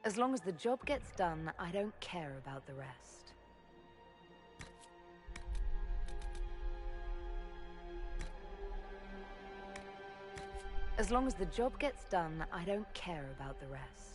As long as the job gets done, I don't care about the rest. As long as the job gets done, I don't care about the rest.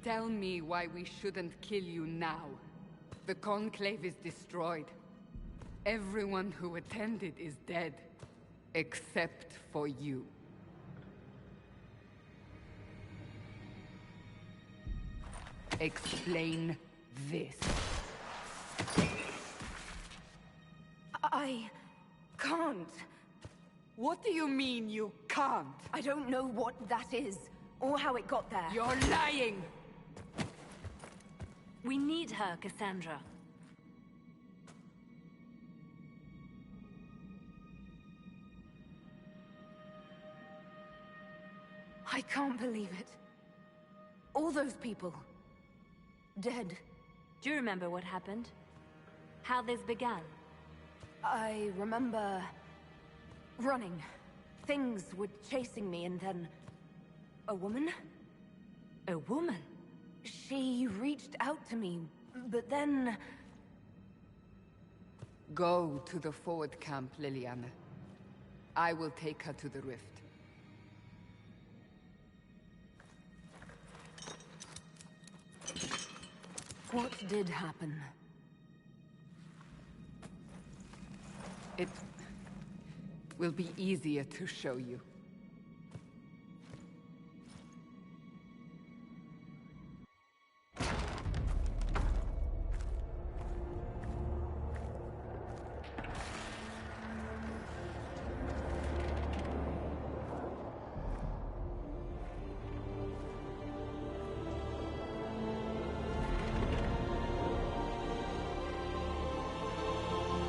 Tell me why we shouldn't kill you now. The Conclave is destroyed. Everyone who attended is dead. Except for you. Explain this. I can't. What do you mean you can't? I don't know what that is, or how it got there. You're lying! We need her, Cassandra. I can't believe it. All those people. Dead. Do you remember what happened? How this began? I remember... running. Things were chasing me, and then... a woman? A woman? She reached out to me, but then... Go to the forward camp, Liliana. I will take her to the rift. What did happen? It will be easier to show you.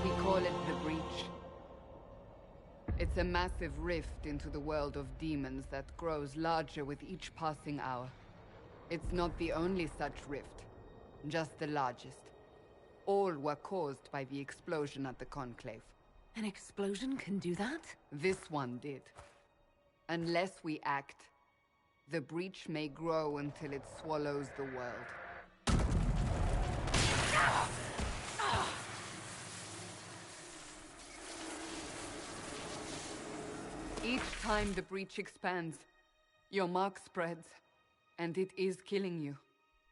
We call it the Breach. It's a massive rift into the world of demons that grows larger with each passing hour. It's not the only such rift, just the largest. All were caused by the explosion at the Conclave. An explosion can do that? This one did. Unless we act, the Breach may grow until it swallows the world. Each time the Breach expands, your mark spreads, and it is killing you.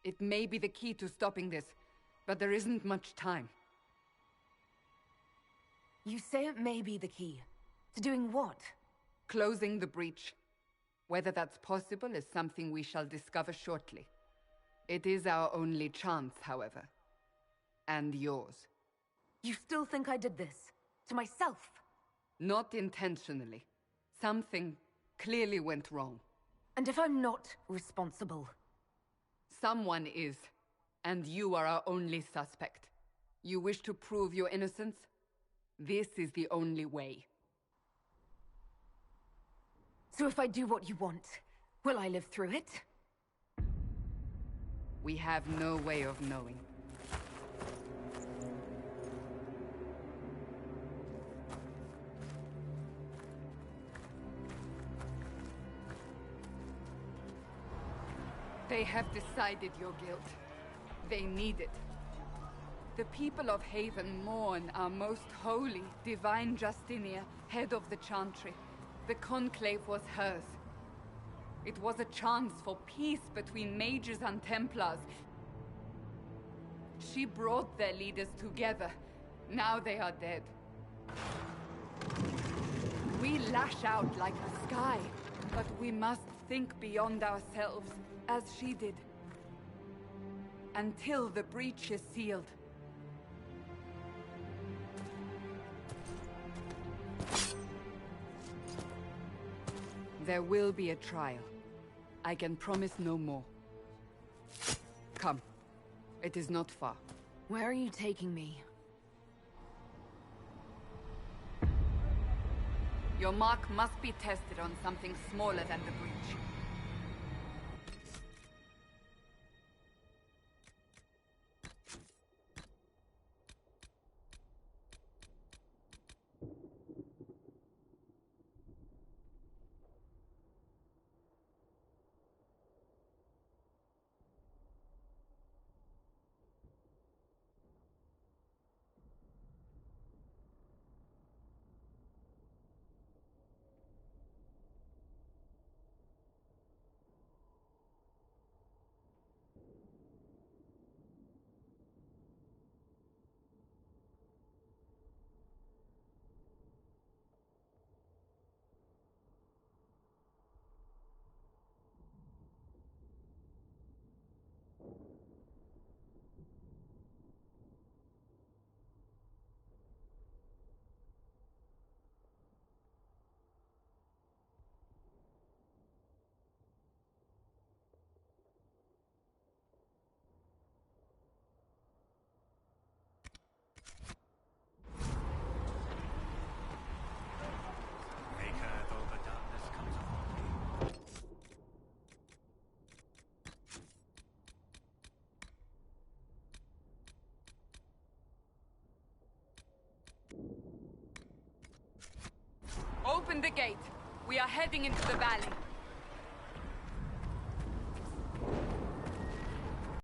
It may be the key to stopping this, but there isn't much time. You say it may be the key. To doing what? Closing the Breach. Whether that's possible is something we shall discover shortly. It is our only chance, however. And yours. You still think I did this? To myself? Not intentionally. Something clearly went wrong. And if I'm not responsible? Someone is, and you are our only suspect. You wish to prove your innocence? This is the only way. So if I do what you want, will I live through it? We have no way of knowing. They have decided your guilt. They need it. The people of Haven mourn our most holy, divine Justinia, head of the Chantry. The Conclave was hers. It was a chance for peace between mages and Templars. She brought their leaders together. Now they are dead. We lash out like the sky, but we must think beyond ourselves, as she did. Until the breach is sealed. There will be a trial. I can promise no more. Come. It is not far. Where are you taking me? Your mark must be tested on something smaller than the breach. Open the gate. We are heading into the valley.